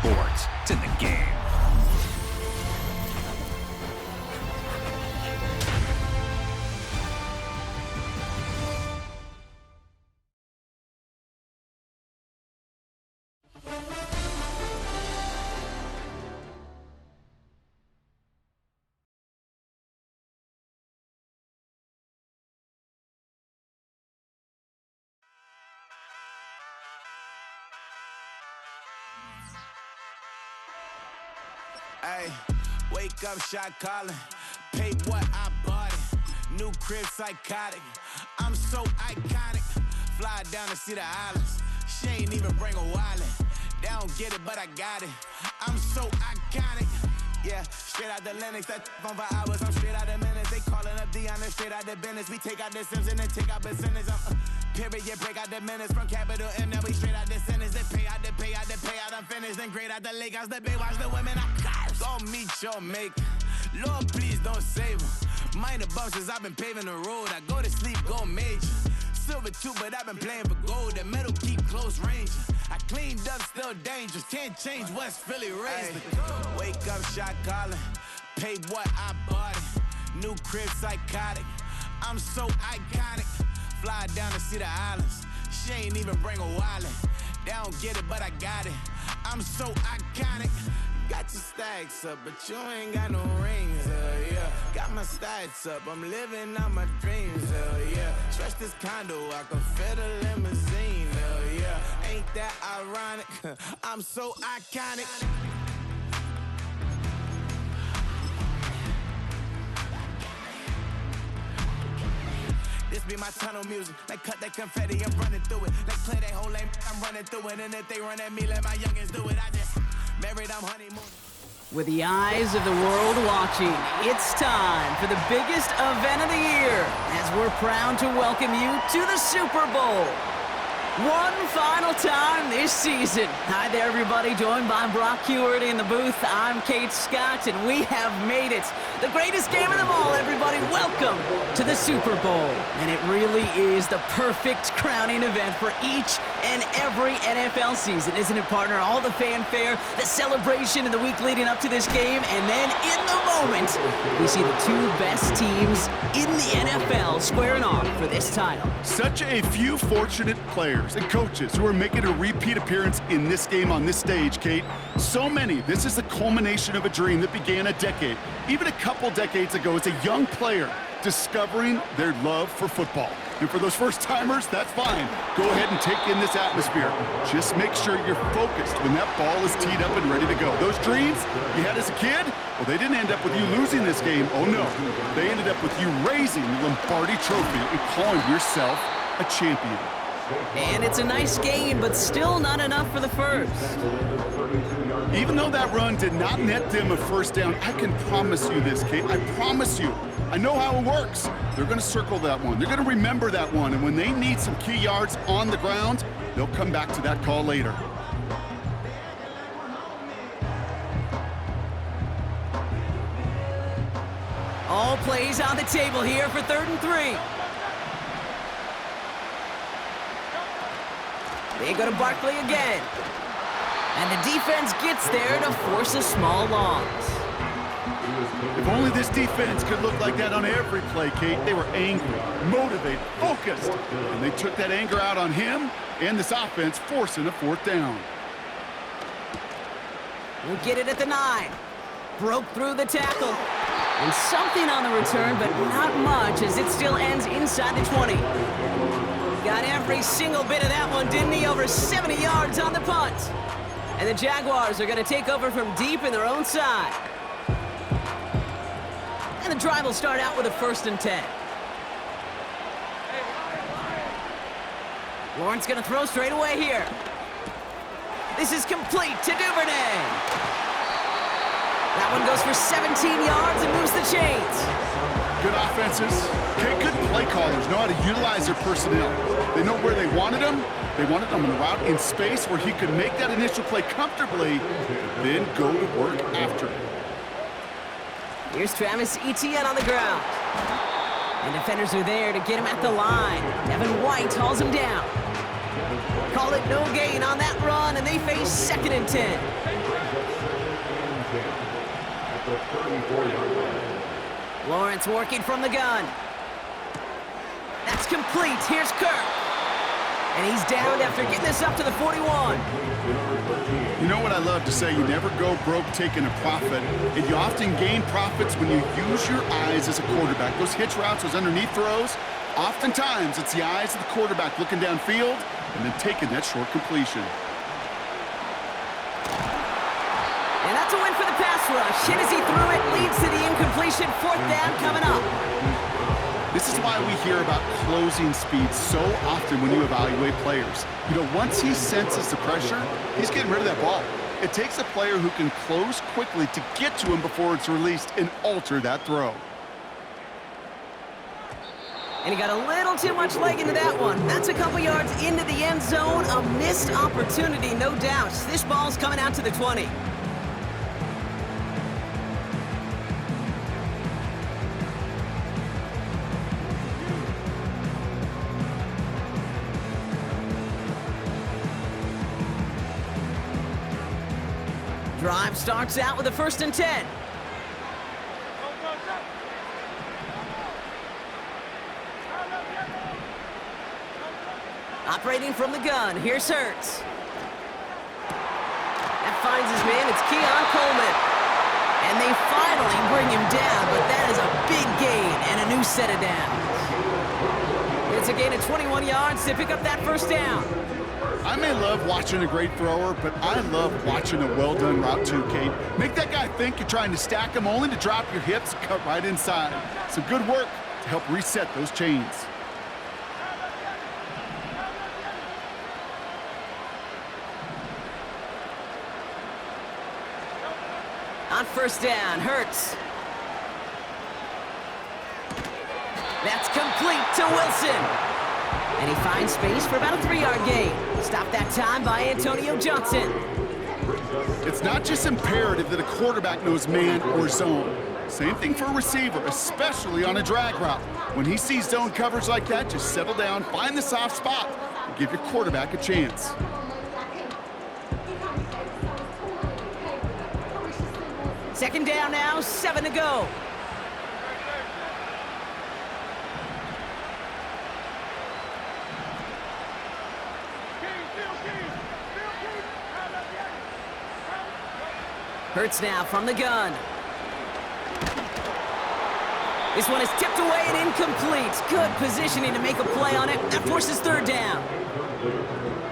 sports. It's in the game. Ay, wake up, shot calling. Paid what I bought it. New crib, psychotic. I'm so iconic. Fly down to see the islands. She ain't even bring a wallet. They don't get it, but I got it. I'm so iconic. Yeah, straight out the Linux, that on for hours, I'm straight out the minutes. They calling up Dion, straight out the business. We take out the Sims and then take out percentage. Period, break out the minutes from capital M, now we straight out the sentence. They pay out, I'm finished. Then grade out the Lakers, the bay, watch the women, I got it. Go meet your mate. Lord, please don't save them. Minor bumps as I've been paving the road. I go to sleep, go major. Silver too, but I've been playing for gold. The metal keep close range. I cleaned up, still dangerous. Can't change West Philly raised. Wake up, shot calling. Paid what I bought it. New crib, psychotic. I'm so iconic. Fly down to see the islands. She ain't even bring a wallet. They don't get it, but I got it. I'm so iconic. Got your stacks up, but you ain't got no rings, yeah. Got my stats up, I'm living out my dreams, yeah. Stretch this condo, I can fit a limousine, yeah. Ain't that ironic? I'm so iconic. This be my tunnel music. Like cut that confetti, I'm running through it. Like play that whole lane, I'm running through it. And if they run at me, let my youngins do it. I just married, I'm honeymoon. With the eyes of the world watching, it's time for the biggest event of the year as we're proud to welcome you to the Super Bowl. One final time this season. Hi there, everybody. Joined by Brock Heward in the booth. I'm Kate Scott, and we have made it. The greatest game of them all, everybody. Welcome to the Super Bowl. And it really is the perfect crowning event for each and every NFL season, isn't it, partner? All the fanfare, the celebration in the week leading up to this game, and then in the moment, we see the two best teams in the NFL squaring off for this title. Such a few fortunate players and coaches who are making a repeat appearance in this game on this stage, Kate. So many. This is the culmination of a dream that began a decade, even a couple decades ago, as a young player discovering their love for football. And for those first-timers, that's fine. Go ahead and take in this atmosphere. Just make sure you're focused when that ball is teed up and ready to go. Those dreams you had as a kid, well, they didn't end up with you losing this game. Oh, no. They ended up with you raising the Lombardi Trophy and calling yourself a champion. And it's a nice game, but still not enough for the first. Even though that run did not net them a first down, I can promise you this, Kate. I promise you. I know how it works. They're going to circle that one. They're going to remember that one. And when they need some key yards on the ground, they'll come back to that call later. All plays on the table here for 3rd and 3. They go to Barkley again. And the defense gets there to force a small loss. If only this defense could look like that on every play, Kate. They were angry, motivated, focused. And they took that anger out on him and this offense, forcing a 4th down. We'll get it at the 9. Broke through the tackle. And something on the return, but not much, as it still ends inside the 20. Got every single bit of that one, didn't he? Over 70 yards on the punt. And the Jaguars are going to take over from deep in their own side. And the drive will start out with a 1st and 10. Lawrence going to throw straight away here. This is complete to Duvernay. That one goes for 17 yards and moves the chains. Good offenses. Okay, good play callers know how to utilize their personnel. They know where they wanted them. They wanted them on the route in space where he could make that initial play comfortably, then go to work after. Here's Travis Etienne on the ground. And defenders are there to get him at the line. Evan White hauls him down. Call it no gain on that run, and they face 2nd and 10. Lawrence working from the gun. That's complete. Here's Kirk. And he's down after getting this up to the 41. You know what I love to say? You never go broke taking a profit. And you often gain profits when you use your eyes as a quarterback. Those hitch routes, those underneath throws, oftentimes it's the eyes of the quarterback looking downfield and then taking that short completion. And that's a win for the pass rush. Hit as he threw it, leads to the incompletion. 4th down coming up. This is why we hear about closing speed so often when you evaluate players. You know, once he senses the pressure, he's getting rid of that ball. It takes a player who can close quickly to get to him before it's released and alter that throw. And he got a little too much leg into that one. That's a couple yards into the end zone. A missed opportunity, no doubt. This ball's coming out to the 20. Drive starts out with a 1st and 10. Operating from the gun, here's Hurts. That finds his man, it's Keon Coleman. And they finally bring him down, but that is a big gain and a new set of downs. It's a gain of 21 yards to pick up that 1st down. I may love watching a great thrower, but I love watching a well-done route too, Kate. Make that guy think you're trying to stack him only to drop your hips, cut right inside. Some good work to help reset those chains. On 1st down, Hurts. That's complete to Wilson. And he finds space for about a 3-yard gain. Stopped that time by Antonio Johnson. It's not just imperative that a quarterback knows man or zone. Same thing for a receiver, especially on a drag route. When he sees zone coverage like that, just settle down, find the soft spot, and give your quarterback a chance. Second down now, 7 to go. Hurts now from the gun. This one is tipped away and incomplete. Good positioning to make a play on it. That forces 3rd down.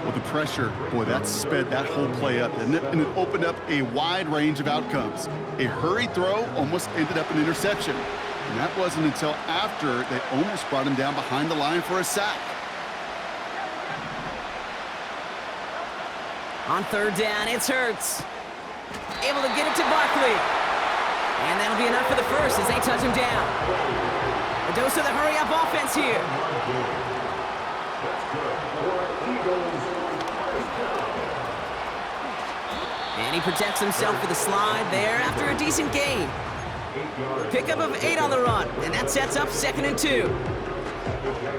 Well, the pressure, boy, that sped that whole play up, didn't it? And it opened up a wide range of outcomes. A hurried throw almost ended up an interception. And that wasn't until after they almost brought him down behind the line for a sack. On 3rd down, it's Hurts. Able to get it to Barkley. And that'll be enough for the 1st as they touch him down. A dose of the hurry-up offense here. And he protects himself with a slide there after a decent gain. Pickup of 8 on the run, and that sets up 2nd and 2.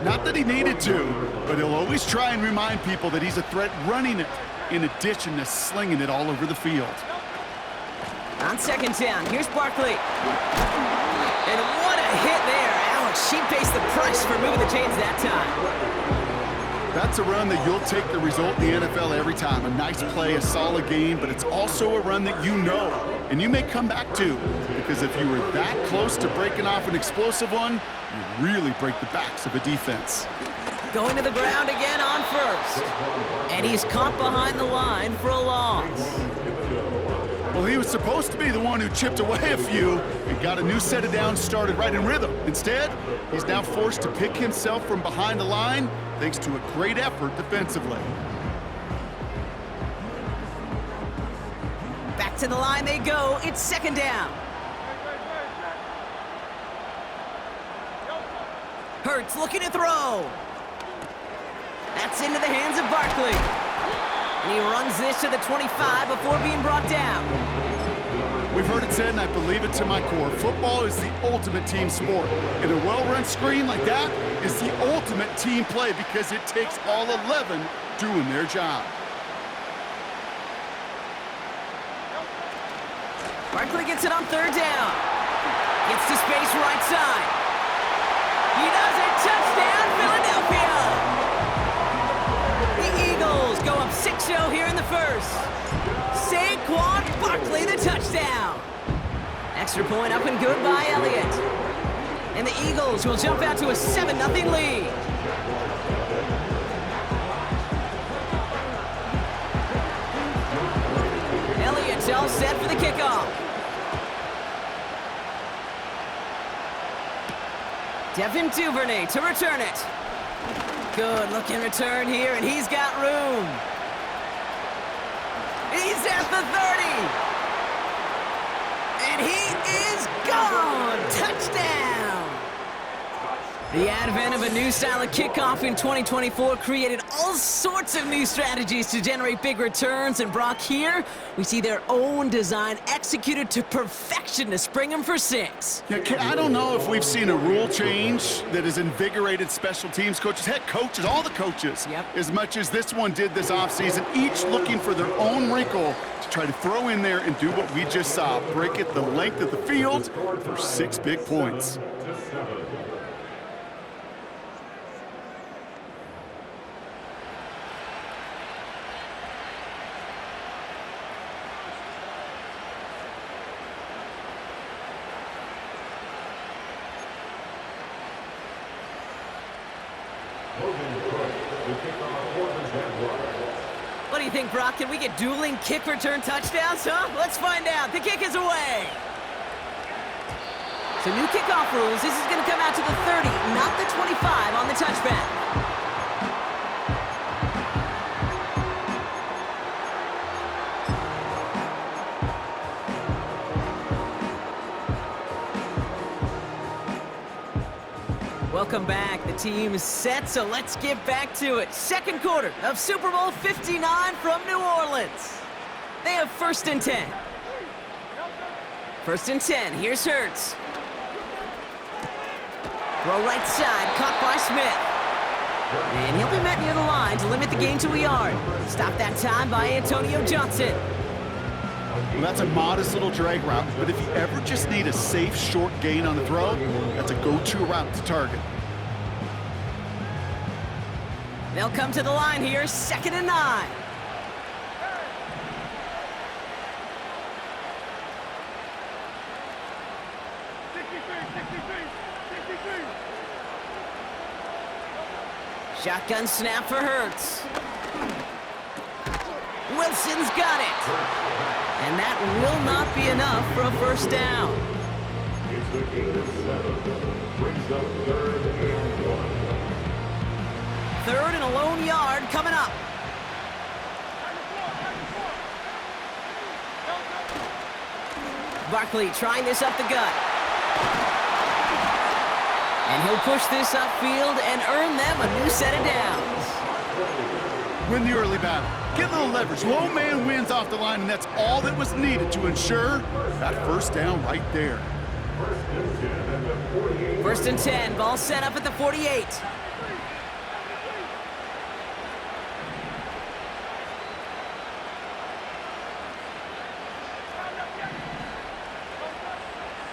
Not that he needed to, but he'll always try and remind people that he's a threat running it, in addition to slinging it all over the field. On 2nd down, here's Barkley. And what a hit there. Alex, she pays the price for moving the chains that time. That's a run that you'll take the result in the NFL every time. A nice play, a solid game, but it's also a run that you know, and you may come back to, because if you were that close to breaking off an explosive one, you really break the backs of a defense. Going to the ground again on 1st. And he's caught behind the line for a loss. Well, he was supposed to be the one who chipped away a few and got a new set of downs started right in rhythm. Instead, he's now forced to pick himself from behind the line thanks to a great effort defensively. Back to the line they go. It's 2nd down. Hurts looking to throw. That's into the hands of Barkley. And he runs this to the 25 before being brought down. We've heard it said, and I believe it to my core, football is the ultimate team sport. And a well-run screen like that is the ultimate team play because it takes all 11 doing their job. Barkley gets it on third down. Gets to space right side. He does it. Touchdown, Philadelphia! The Eagles go up 6-0 here in the first. Saquon Barkley, the touchdown. Extra point up and good by Elliott. And the Eagles will jump out to a 7-0 lead. Elliott's all set for the kickoff. Devin Duvernay to return it. Good looking return here, and he's got room. He's at the 30. And he is gone. Touchdown. The advent of a new style of kickoff in 2024 created all sorts of new strategies to generate big returns. And Brock, here we see their own design executed to perfection to spring them for 6. Yeah, I don't know if we've seen a rule change that has invigorated special teams coaches, head coaches, all the coaches, as much as this one did this offseason, each looking for their own wrinkle to try to throw in there and do what we just saw, break it the length of the field for 6 big points. What do you think, Brock? Can we get dueling kick return touchdowns, huh? Let's find out. The kick is away. So new kickoff rules. This is going to come out to the 30, not the 25 on the touchback. Welcome back. The team is set, so let's get back to it. Second quarter of Super Bowl 59 from New Orleans. They have 1st and 10. 1st and 10. Here's Hurts. Throw right side, caught by Smith. And he'll be met near the line to limit the gain to a yard. Stop that time by Antonio Johnson. Well, that's a modest little drag route, but if you ever just need a safe, short gain on the throw, that's a go-to route to target. They'll come to the line here, 2nd and 9. Shotgun snap for Hurts. Wilson's got it. And that will not be enough for a 1st down. It's a gain of 7. Brings up 3rd and 1. 3rd and a lone yard coming up. Barkley trying this up the gut. And he'll push this upfield and earn them a new set of downs. Win the early battle. Get a little leverage. Low man wins off the line, and that's all that was needed to ensure that 1st down right there. 1st and 10. Ball set up at the 48.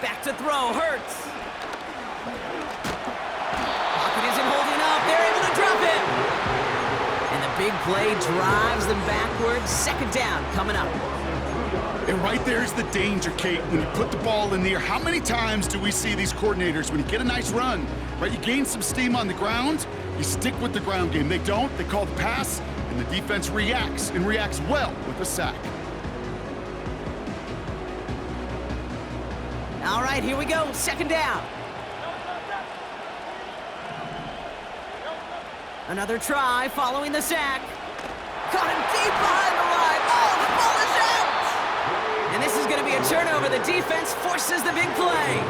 Back to throw. Hurts. Pocket isn't holding up. They're able to drop it. And the big play drives them backwards. 2nd down coming up. And right there's the danger, Kate. When you put the ball in the air, how many times do we see these coordinators, when you get a nice run, right, you gain some steam on the ground, you stick with the ground game. They don't. They call the pass, and the defense reacts, and reacts well with a sack. All right, here we go. 2nd down. Another try following the sack. Caught him deep behind the line. Oh, the ball is out! And this is going to be a turnover. The defense forces the big play.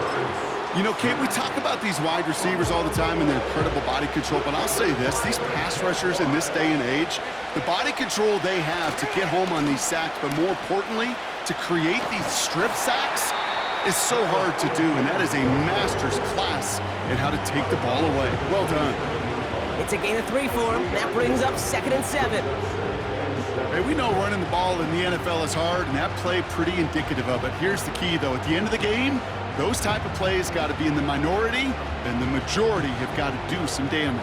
You know, Kate, we talk about these wide receivers all the time and their incredible body control, but I'll say this, these pass rushers in this day and age, the body control they have to get home on these sacks, but more importantly, to create these strip sacks is so hard to do, and that is a master's class in how to take the ball away. Well done. It's a gain of 3 for him. That brings up 2nd and 7. Hey, we know running the ball in the NFL is hard, and that play pretty indicative of it. Here's the key, though. At the end of the game, those type of plays got to be in the minority, and the majority have got to do some damage.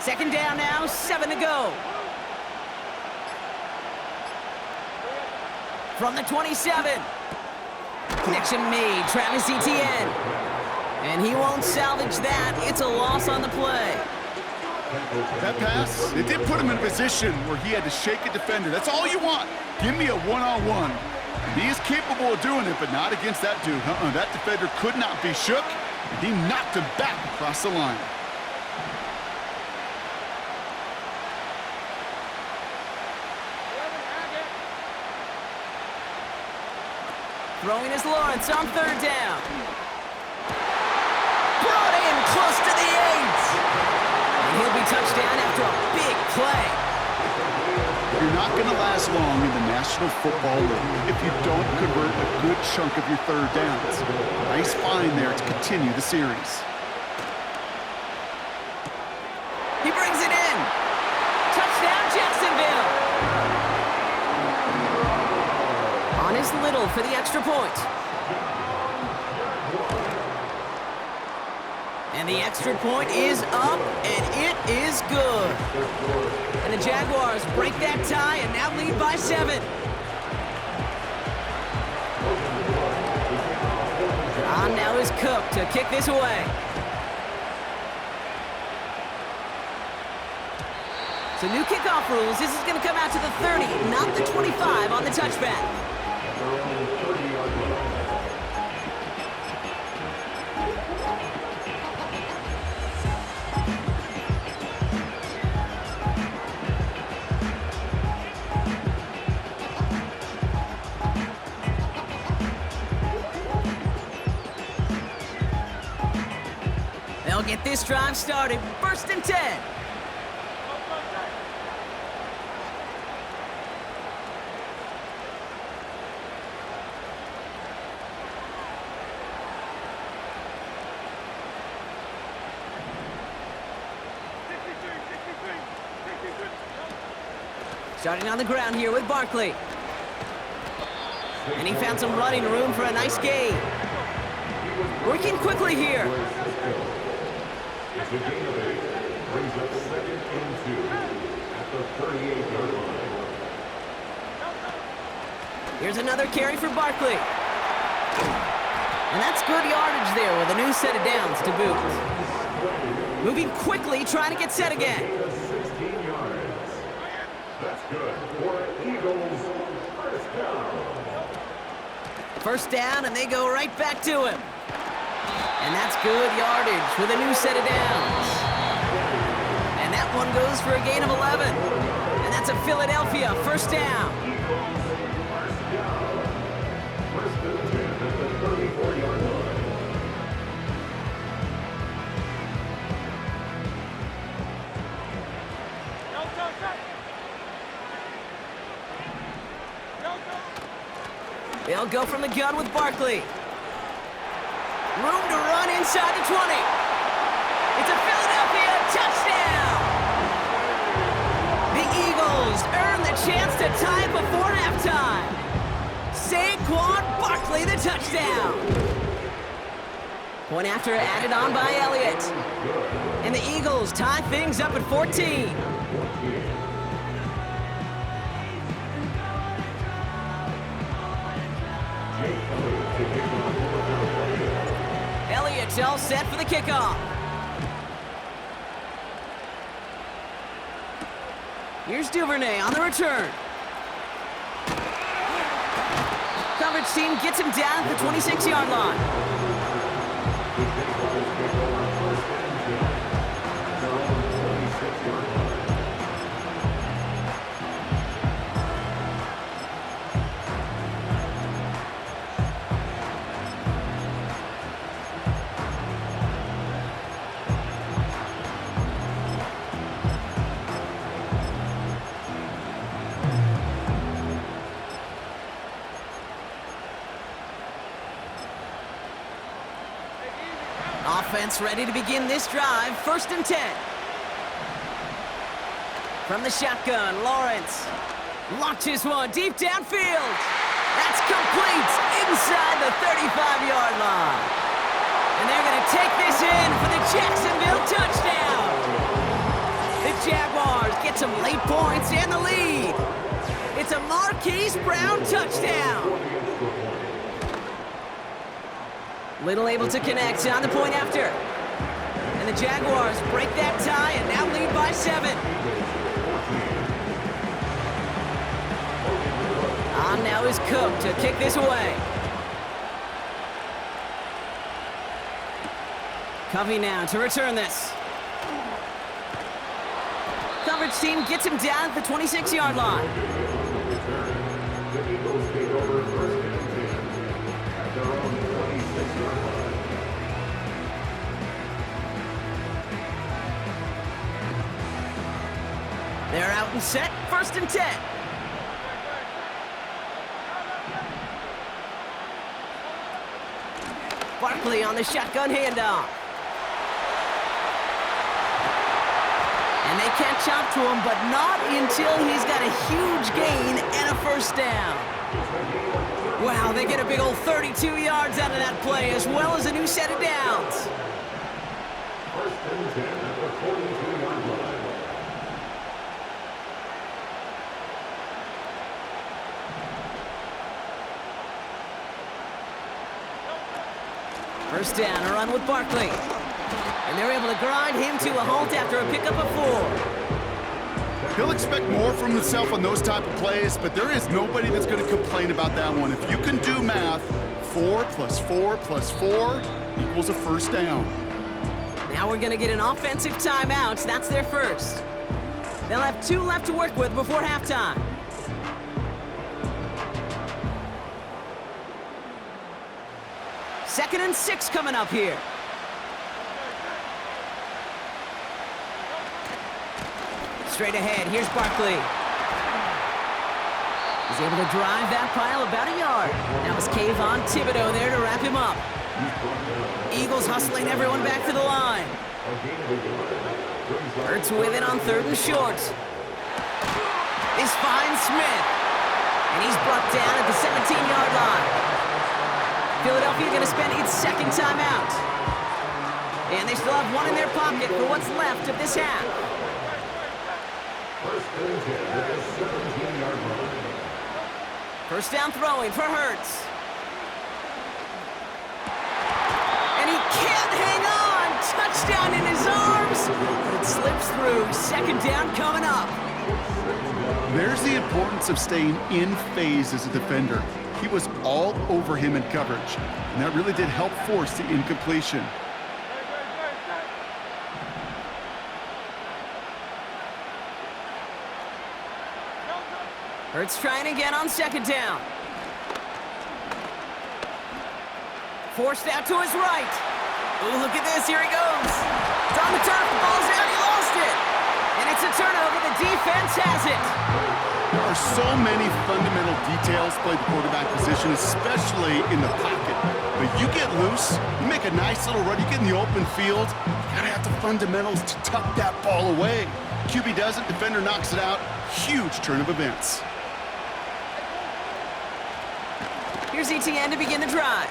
Second down now, 7 to go. From the 27. Connection made, Travis Etienne. And he won't salvage that. It's a loss on the play. That pass, it did put him in a position where he had to shake a defender. That's all you want. Give me a one-on-one. And he is capable of doing it, but not against that dude. That defender could not be shook. He knocked him back across the line. Throwing is Lawrence on third down. Brought in close to the 8. And he'll be touched down after a big play. You're not going to last long in the National Football League if you don't convert a good chunk of your third downs. Nice find there to continue the series. He brings it in. Touchdown, Jacksonville. On is Little for the extra point. And the extra point is up, and it is good. And the Jaguars break that tie and now lead by 7. On now is Cook to kick this away. So new kickoff rules. This is going to come out to the 30, not the 25 on the touchback. They'll get this drive started. First and 10. Starting on the ground here with Barkley. And he found some running room for a nice gain. Working quickly here. It's a gain of 8. Brings up 2nd and 2 at the 38-yard line. Here's another carry for Barkley. And that's good yardage there with a new set of downs to boot. Moving quickly, trying to get set again. 16 yards. That's good for Eagles. First down. First down, and they go right back to him. And that's good yardage with a new set of downs. And that one goes for a gain of 11. And that's a Philadelphia first down. First and 10 at the 34-yard line. They'll go from the gun with Barkley. Room to run inside the 20. It's a Philadelphia touchdown! The Eagles earn the chance to tie it before halftime. Saquon Barkley, the touchdown. Point after added on by Elliott. And the Eagles tie things up at 14. Elliott's all set for the kickoff. Here's Duvernay on the return. Coverage team gets him down at the 26-yard line. Offense ready to begin this drive. 1st and 10. From the shotgun, Lawrence launches one deep downfield. That's complete inside the 35-yard line. And they're going to take this in for the Jacksonville touchdown. The Jaguars get some late points and the lead. It's a Marquise Brown touchdown. Little able to connect on the point after. And the Jaguars break that tie and now lead by 7. On now is Cook to kick this away. Covey now to return this. Coverage team gets him down at the 26-yard line. The Eagles take over 1st and 10 at their own 26-yard line. They're out and set. 1st and 10. Barkley on the shotgun handoff. And they catch up to him, but not until he's got a huge gain and a 1st down. Wow, they get a big old 32 yards out of that play, as well as a new set of downs. 1st and 10 at the 42-yard line. First down, a run with Barkley. And they're able to grind him to a halt after a pickup of 4. He'll expect more from himself on those type of plays, but there is nobody that's going to complain about that one. If you can do math, 4 + 4 + 4 equals a 1st down. Now we're going to get an offensive timeout. That's their first. They'll have 2 left to work with before halftime. Second and 6 coming up here. Straight ahead, here's Barkley. He's able to drive that pile about a yard. Now it's Kayvon Thibodeau there to wrap him up. Eagles hustling everyone back to the line. Hurts with it on 3rd and short. This finds Smith. And he's brought down at the 17-yard line. Philadelphia going to spend its 2nd timeout. And they still have 1 in their pocket for what's left of this half. 1st and 10 at the 17-yard line. First down throwing for Hurts. And he can't hang on. Touchdown in his arms. But it slips through. 2nd down coming up. There's the importance of staying in phase as a defender. He was all over him in coverage, and that really did help force the incompletion. Hurts trying again on 2nd down. Forced out to his right. Oh, look at this. Here he goes. It's on the turf. The ball's out. He lost it. And it's a turnover. The defense has it. There are so many fundamental details playing the quarterback position, especially in the pocket. But you get loose, you make a nice little run, you get in the open field, you gotta have the fundamentals to tuck that ball away. QB does it, defender knocks it out. Huge turn of events. Here's ETN to begin the drive.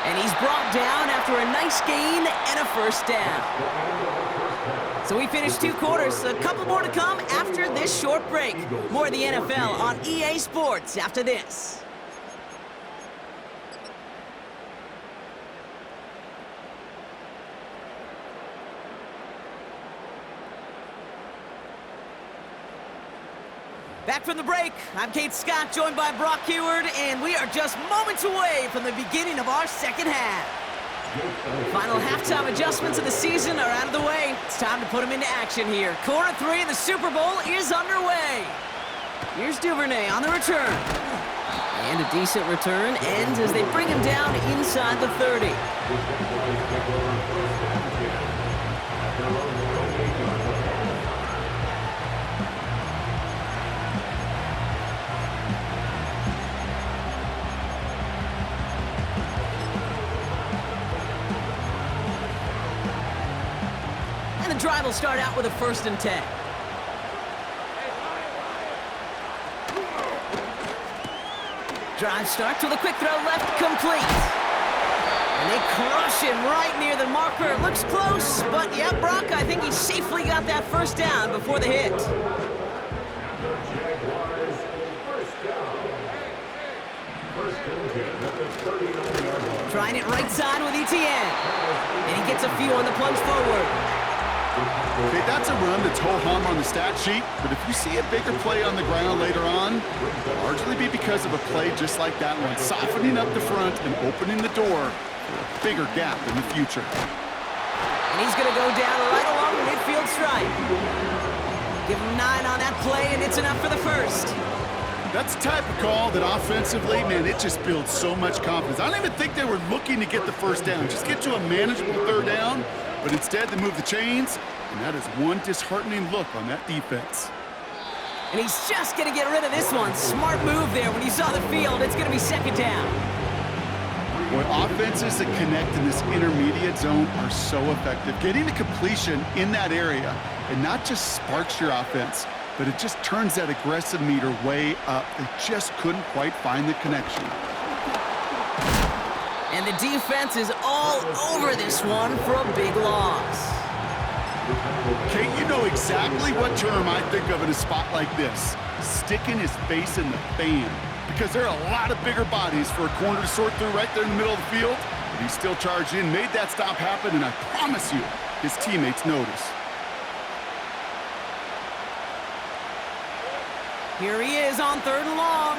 And he's brought down after a nice gain and a 1st down. So we finished 2 quarters. A couple more to come after this short break. More of the NFL on EA Sports after this. Back from the break, I'm Kate Scott, joined by Brock Huard, and we are just moments away from the beginning of our 2nd half. Final halftime adjustments of the season are out of the way. It's time to put them into action here. Quarter 3 of the Super Bowl is underway. Here's Duvernay on the return. And a decent return ends as they bring him down inside the 30. drive will start out with a 1st and 10. Drive starts with a quick throw left, complete. And they crush him right near the marker. Looks close, but yeah, Brock, I think he safely got that 1st down before the hit. Jaguars first down. 1st and 10 at the 39-yard line. Trying it right side with Etienne. And he gets a few on the plunge forward. Okay, that's a run that's ho-hum on the stat sheet, but if you see a bigger play on the ground later on, it'll largely be because of a play just like that one, softening up the front and opening the door for a bigger gap in the future. And he's going to go down right along the midfield stripe. Give him 9 on that play, and it's enough for the 1st. That's the type of call that offensively, man, it just builds so much confidence. I don't even think they were looking to get the 1st down, just get to a manageable 3rd down, but instead they move the chains, and that is one disheartening look on that defense. And he's just going to get rid of this one. Smart move there when he saw the field. It's going to be 2nd down. Boy, offenses that connect in this intermediate zone are so effective. Getting a completion in that area, and not just sparks your offense, but it just turns that aggressive meter way up. They just couldn't quite find the connection. And the defense is all over this one for a big loss. Kate, you know exactly what term I think of in a spot like this. Sticking his face in the fan. Because there are a lot of bigger bodies for a corner to sort through right there in the middle of the field. But he still charged in, made that stop happen, and I promise you, his teammates notice. Here he is on 3rd and long.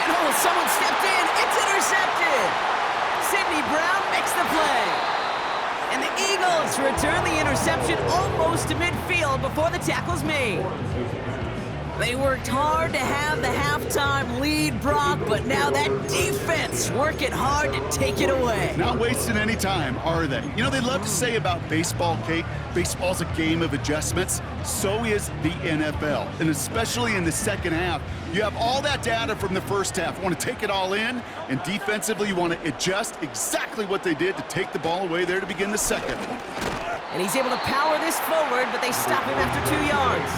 And oh, someone stepped in. It's intercepted. Sidney Brown makes the play. And the Eagles return the interception almost to midfield before the tackle's made. They worked hard to have the halftime lead, Brock, but now that defense working hard to take it away. Not wasting any time, are they? You know, they love to say about baseball, Kate, baseball's a game of adjustments. So is the NFL, and especially in the 2nd half. You have all that data from the 1st half. You want to take it all in, and defensively you want to adjust exactly what they did to take the ball away there to begin the 2nd. And he's able to power this forward, but they stop him after 2 yards.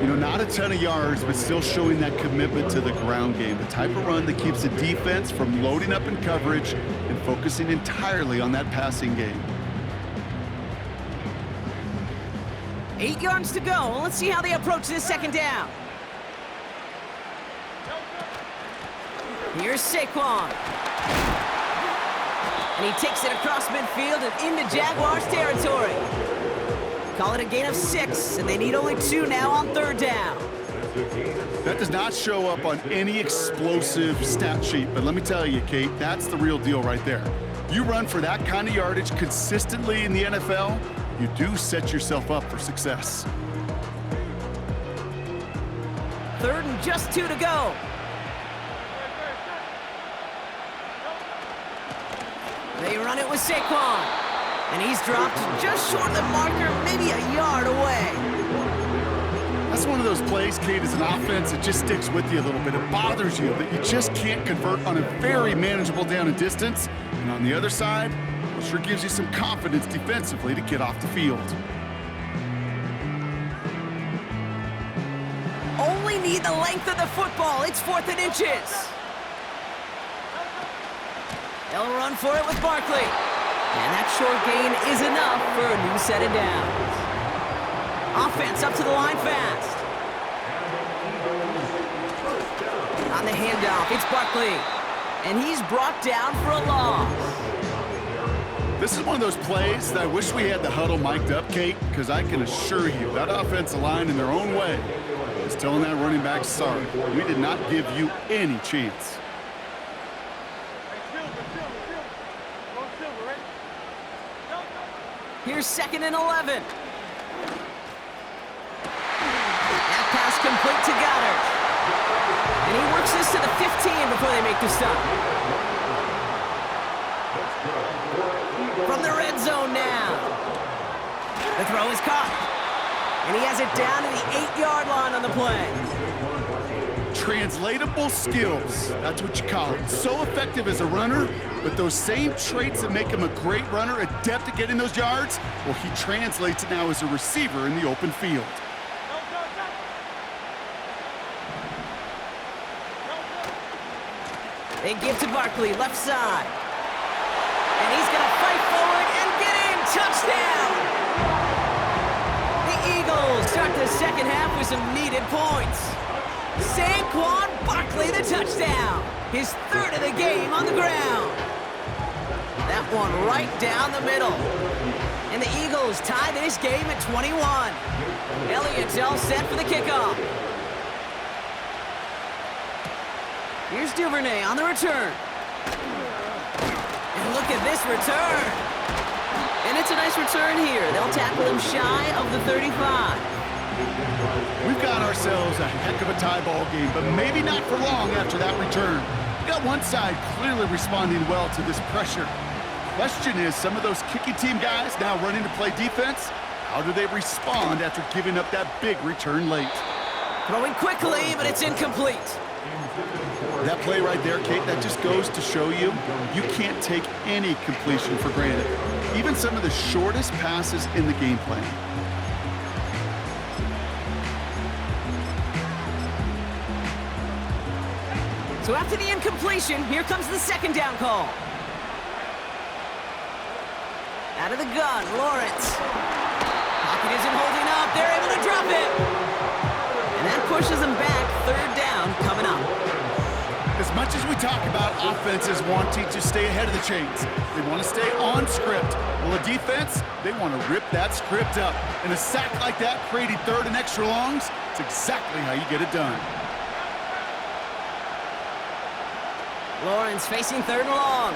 You know, not a ton of yards, but still showing that commitment to the ground game. The type of run that keeps the defense from loading up in coverage and focusing entirely on that passing game. 8 yards to go. Let's see how they approach this 2nd down. Here's Saquon. And he takes it across midfield and into Jaguars territory. Call it a gain of 6, and they need only 2 now on 3rd down. That does not show up on any explosive stat sheet, but let me tell you, Kate, that's the real deal right there. You run for that kind of yardage consistently in the NFL, you do set yourself up for success. 3rd and just 2 to go. They run it with Saquon. And he's dropped just short of the marker, maybe a yard away. That's one of those plays, Kate, as an offense that just sticks with you a little bit. It bothers you that you just can't convert on a very manageable down and distance. And on the other side, it sure gives you some confidence defensively to get off the field. Only need the length of the football. It's 4th and inches. They'll run for it with Barkley. And that short gain is enough for a new set of downs. Offense up to the line fast. On the handoff, it's Barkley. And he's brought down for a loss. This is one of those plays that I wish we had the huddle mic'd up, Kate, because I can assure you that offensive line in their own way is telling that running back, sorry, we did not give you any chance. Here's 2nd and 11. That pass complete to Goddard. And he works this to the 15 before they make the stop. From the red zone now. The throw is caught. And he has it down to the 8-yard line on the play. Untranslatable skills. That's what you call it. So effective as a runner, but those same traits that make him a great runner, adept at getting those yards, well, he translates it now as a receiver in the open field. They give to Barkley, left side. And he's going to fight forward and get in. Touchdown! The Eagles start the second half with some needed points. Saquon Barkley, the touchdown. His third of the game on the ground. That one right down the middle. And the Eagles tie this game at 21. Elliott's all set for the kickoff. Here's Duvernay on the return. And look at this return. And it's a nice return here. They'll tackle him shy of the 35. We've got ourselves a heck of a tie ball game, but maybe not for long after that return. We got one side clearly responding well to this pressure. Question is, some of those kicking team guys now running to play defense, how do they respond after giving up that big return late? Throwing quickly, but it's incomplete. That play right there, Kate, that just goes to show you, you can't take any completion for granted. Even some of the shortest passes in the game plan. So after the incompletion, here comes the second down call. Out of the gun, Lawrence. Pocket isn't holding up. They're able to drop it. And that pushes them back. Third down coming up. As much as we talk about offenses wanting to stay ahead of the chains, they want to stay on script. Well, a defense, they want to rip that script up. And a sack like that, creating third and extra longs, it's exactly how you get it done. Lawrence facing third and long.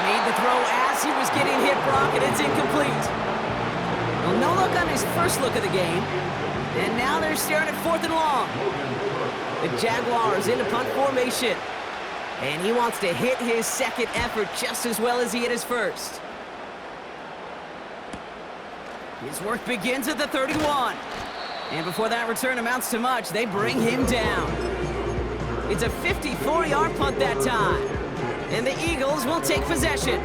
Made the throw as he was getting hit, Brock, and it's incomplete. Well, no look on his first look of the game. And now they're staring at fourth and long. The Jaguars into punt formation. And he wants to hit his second effort just as well as he hit his first. His work begins at the 31. And before that return amounts to much, they bring him down. It's a 54-yard punt that time. And the Eagles will take possession.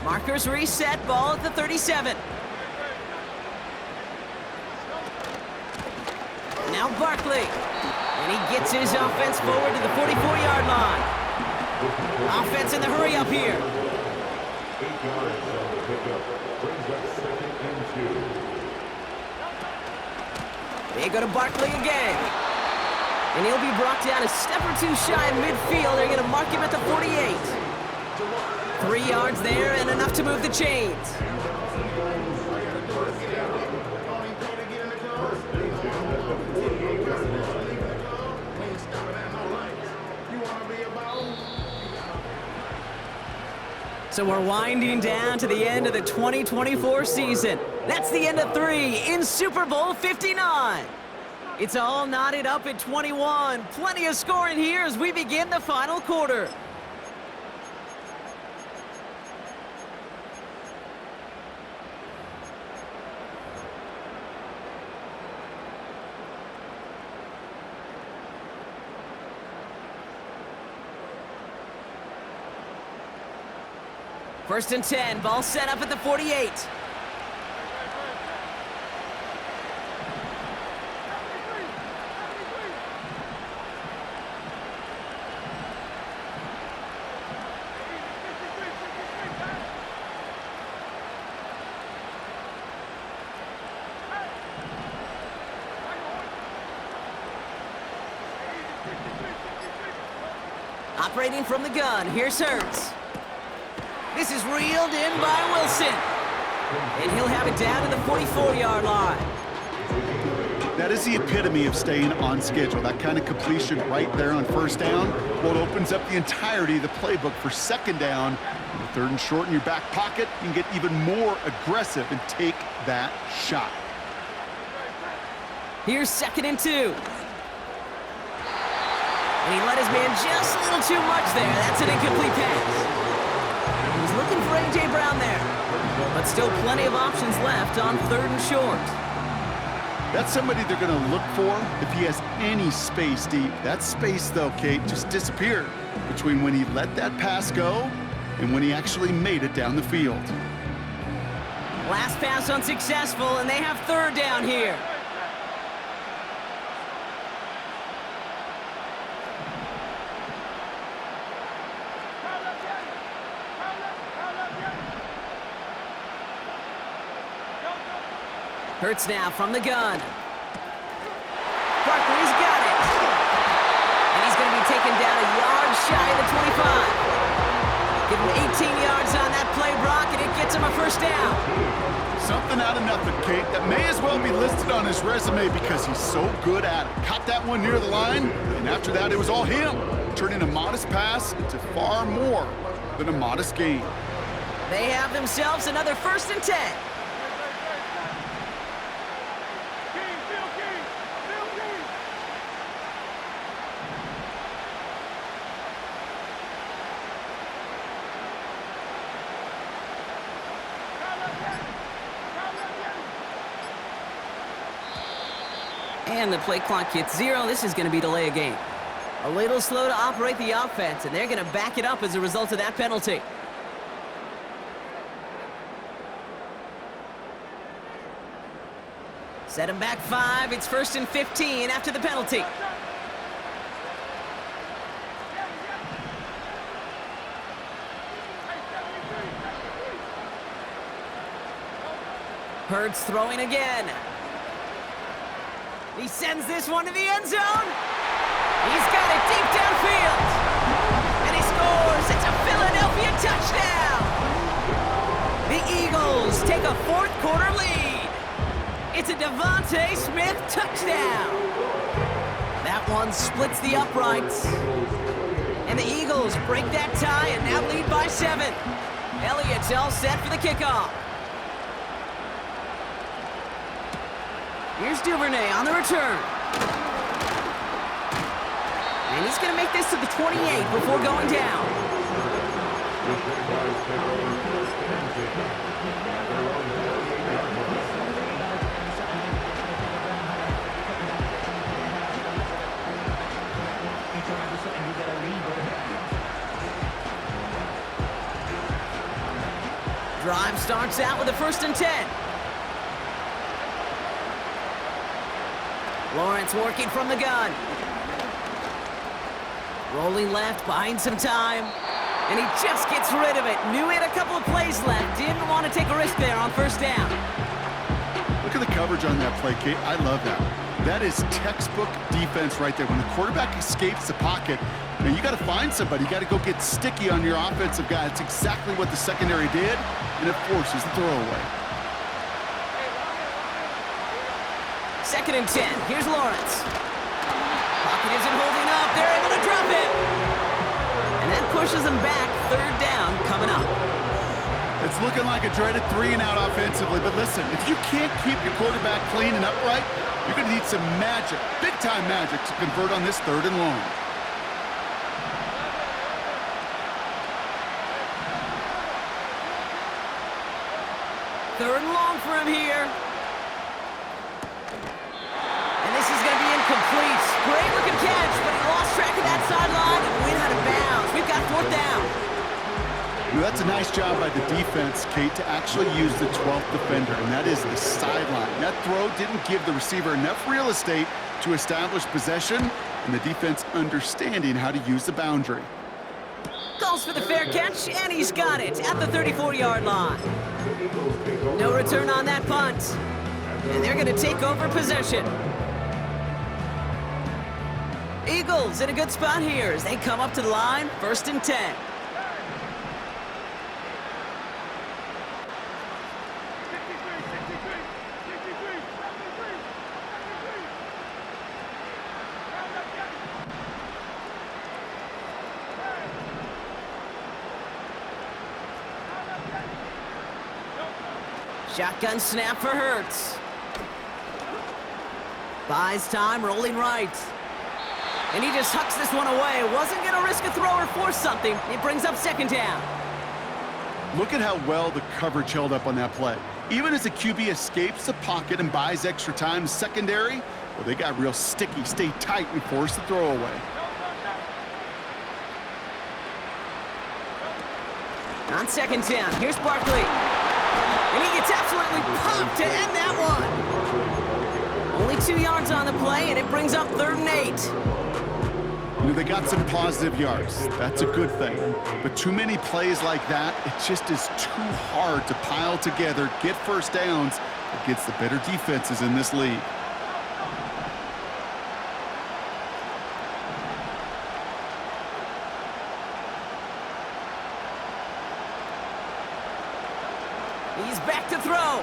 Markers reset, ball at the 37. Now Barkley. And he gets his offense forward to the 44-yard line. Offense in the hurry up here. 8 yards on the pickup. Brings up second and 2. They go to Barkley again. And he'll be brought down a step or two shy of midfield. They're going to mark him at the 48. 3 yards there and enough to move the chains. So we're winding down to the end of the 2024 season. That's the end of 3 in Super Bowl 59. It's all knotted up at 21. Plenty of scoring here as we begin the final quarter. First and 10, ball set up at the 48. Operating from the gun, here's Hurts. This is reeled in by Wilson. And he'll have it down to the 44-yard line. That is the epitome of staying on schedule. That kind of completion right there on first down. Well, it opens up the entirety of the playbook for second down. With third and short in your back pocket, you can get even more aggressive and take that shot. Here's 2nd and 2. And he let his man just a little too much there. That's an incomplete pass. He was looking for A.J. Brown there. But still plenty of options left on 3rd and short. That's somebody they're going to look for if he has any space deep. That space, though, Kate, just disappeared between when he let that pass go and when he actually made it down the field. Last pass unsuccessful, and they have 3rd down here. Hurts now from the gun. Barkley's got it. And he's going to be taken down a yard shy of the 25. Give him 18 yards on that play, Brock, and it gets him a 1st down. Something out of nothing, Kate, that may as well be listed on his resume because he's so good at it. Caught that one near the line, and after that, it was all him, turning a modest pass into far more than a modest gain. They have themselves another 1st and 10. And the play clock hits 0. This is going to be delay a game. A little slow to operate the offense, and they're going to back it up as a result of that penalty. Set him back 5. It's 1st and 15 after the penalty. Hurts throwing again. He sends this one to the end zone. He's got it deep downfield. And he scores. It's a Philadelphia touchdown. The Eagles take a 4th quarter lead. It's a Devontae Smith touchdown. That one splits the uprights. And the Eagles break that tie and now lead by 7. Elliott's all set for the kickoff. Here's Duvernay on the return. And he's going to make this to the 28 before going down. Drive starts out with a 1st and 10. Lawrence working from the gun. Rolling left, buying some time. And he just gets rid of it. Knew he had a couple of plays left. Didn't want to take a risk there on 1st down. Look at the coverage on that play, Kate. I love that. That is textbook defense right there. When the quarterback escapes the pocket, now you got to find somebody. You got to go get sticky on your offensive guy. That's exactly what the secondary did, and it forces the throwaway. 2nd and 10. Here's Lawrence. Pocket isn't holding up. They're able to drop it. And that pushes them back. 3rd down coming up. It's looking like a dreaded 3-and-out offensively, but listen, if you can't keep your quarterback clean and upright, you're going to need some magic, big-time magic, to convert on this 3rd and long. Third and long for him here. And this is going to be incomplete. Great looking catch, but he lost track of that sideline and went out of bounds. We've got 4th down. Well, that's a nice job by the defense, Kate, to actually use the 12th defender, and that is the sideline. That throw didn't give the receiver enough real estate to establish possession, and the defense understanding how to use the boundary. Calls for the fair catch, and he's got it at the 34-yard line. No return on that punt. And they're going to take over possession. Eagles in a good spot here as they come up to the line, 1st and 10. Shotgun snap for Hurts. Buys time, rolling right. And he just hucks this one away. Wasn't going to risk a throw or force something. It brings up second down. Look at how well the coverage held up on that play. Even as the QB escapes the pocket and buys extra time, secondary, well, they got real sticky, stay tight, and force the throw away. On second down, here's Barkley. And he gets absolutely pumped to end that one. Only 2 yards on the play, and it brings up 3rd and 8. You know, they got some positive yards. That's a good thing. But too many plays like that, it just is too hard to pile together, get first downs against the better defenses in this league. He's back to throw.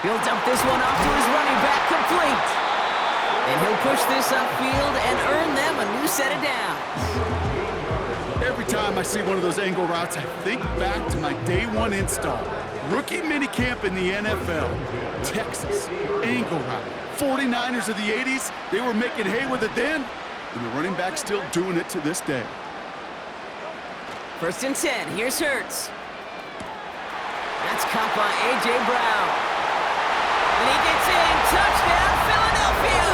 He'll dump this one off to his running back, complete. And he'll push this upfield and earn them a new set of downs. Every time I see one of those angle routes, I think back to my day one install. Rookie minicamp in the NFL. Texas, angle route. 49ers of the 80s, they were making hay with it then, and the running back's still doing it to this day. 1st and 10, here's Hurts. That's caught by A.J. Brown. And he gets in, touchdown, Philadelphia!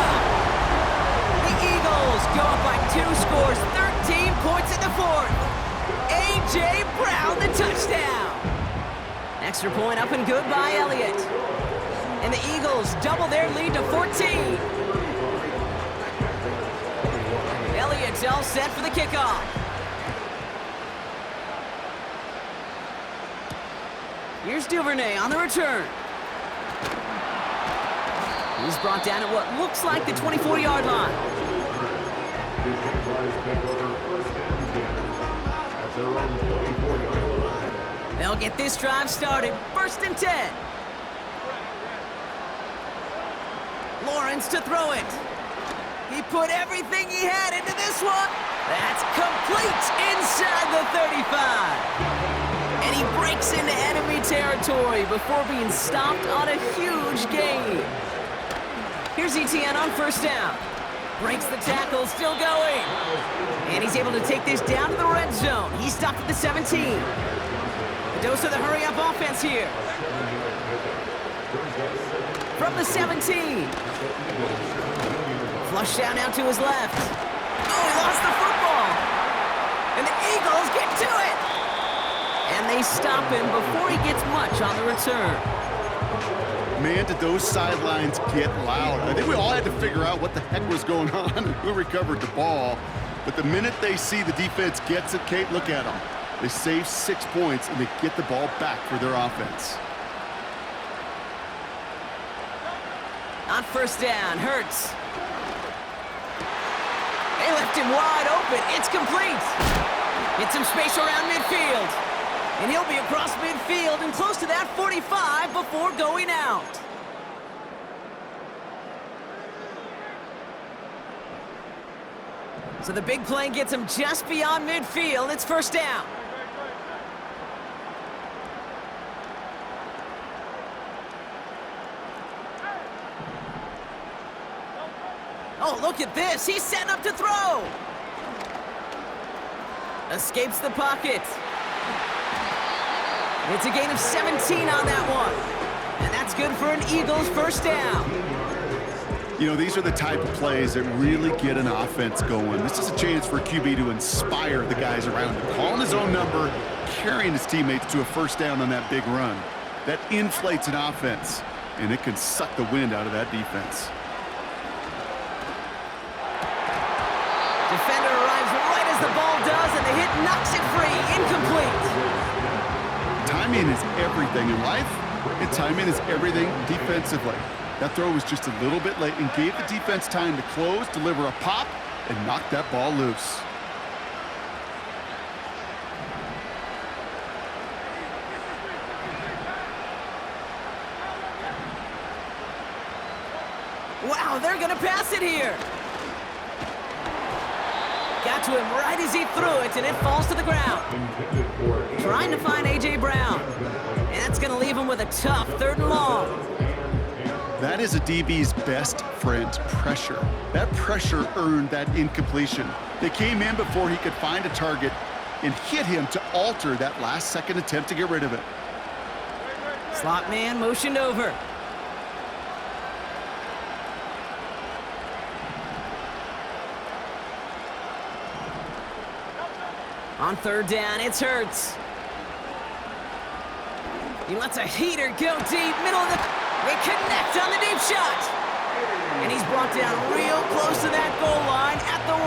The Eagles go up by 2 scores, 13 points in the 4th. A.J. Brown, the touchdown. Extra point up and good by Elliott. And the Eagles double their lead to 14. Elliott's all set for the kickoff. Here's Duvernay on the return. He's brought down at what looks like the 24-yard line. They'll get this drive started. 1st and 10. Lawrence to throw it. He put everything he had into this one. That's complete inside the 35. And he breaks into enemy territory before being stopped on a huge gain. Here's Etienne on 1st down. Breaks the tackle, still going. And he's able to take this down to the red zone. He's stopped at the 17. A dose of the hurry-up offense here. From the 17. Flush down now to his left. Oh, he lost the football. And the Eagles get to it. And they stop him before he gets much on the return. Man, did those sidelines get loud. I think we all had to figure out what the heck was going on and who recovered the ball. But the minute they see the defense gets it, Kate, look at them. They save 6 points, and they get the ball back for their offense. On 1st down, Hurts. They left him wide open. It's complete. Get some space around midfield. And he'll be across midfield and close to that 45 before going out. So the big play gets him just beyond midfield. It's 1st down. Oh, look at this. He's setting up to throw. Escapes the pocket. It's a gain of 17 on that one. And that's good for an Eagles 1st down. You know, these are the type of plays that really get an offense going. This is a chance for a QB to inspire the guys around him. Calling his own number, carrying his teammates to a 1st down on that big run. That inflates an offense, and it can suck the wind out of that defense. Defender arrives right as the ball does, and the hit knocks it free. Incomplete. Timing is everything in life, and timing is everything defensively. That throw was just a little bit late and gave the defense time to close, deliver a pop, and knock that ball loose. Wow, they're going to pass it here. Got to him right as he threw it, and it falls to the ground. Trying to find A.J. Brown. And that's going to leave him with a tough 3rd and long. That is a DB's best friend, pressure. That pressure earned that incompletion. They came in before he could find a target and hit him to alter that last-second attempt to get rid of it. Slot man motioned over. On third down, it's Hurts. He lets a heater go deep, middle of the... They connect on the deep shot. And he's brought down real close to that goal line at the 1.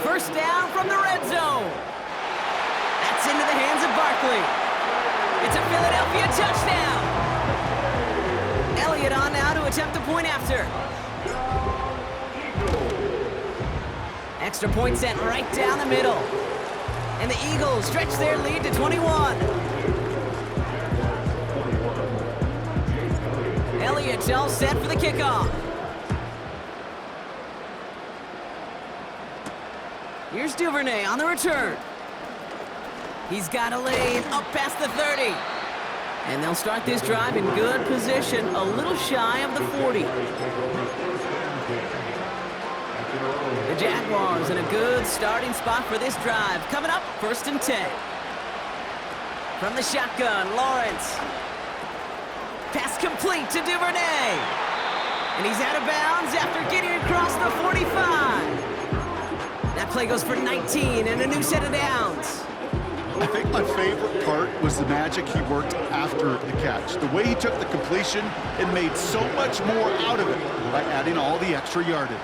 First down from the red zone. That's into the hands of Barkley. It's a Philadelphia touchdown. Elliott on now to attempt the point after. Extra point sent right down the middle. And the Eagles stretch their lead to 21. Elliott's all set for the kickoff. Here's Duvernay on the return. He's got a lane up past the 30. And they'll start this drive in good position, a little shy of the 40. The Jaguars in a good starting spot for this drive. Coming up, 1st and 10. From the shotgun, Lawrence. Pass complete to Duvernay. And he's out of bounds after getting across the 45. That play goes for 19 and a new set of downs. I think my favorite part was the magic he worked after the catch. The way he took the completion and made so much more out of it by adding all the extra yardage.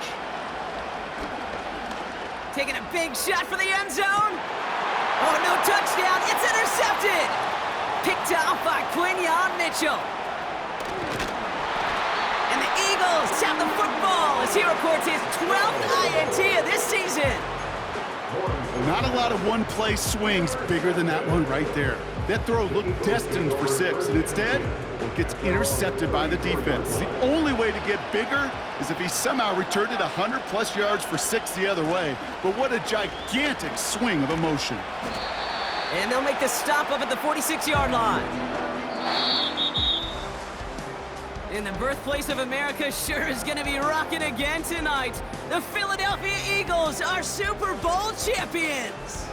Taking a big shot for the end zone. Oh, no touchdown. It's intercepted. Picked off by Quinyon Mitchell. And the Eagles have the football as he reports his 12th INT of this season. Not a lot of one-play swings bigger than that one right there. That throw looked destined for 6, and instead, it gets intercepted by the defense. The only way to get bigger is if he somehow returned it 100-plus yards for 6 the other way. But what a gigantic swing of emotion. And they'll make the stop up at the 46-yard line. And the birthplace of America sure is going to be rocking again tonight. The Philadelphia Eagles are Super Bowl champions.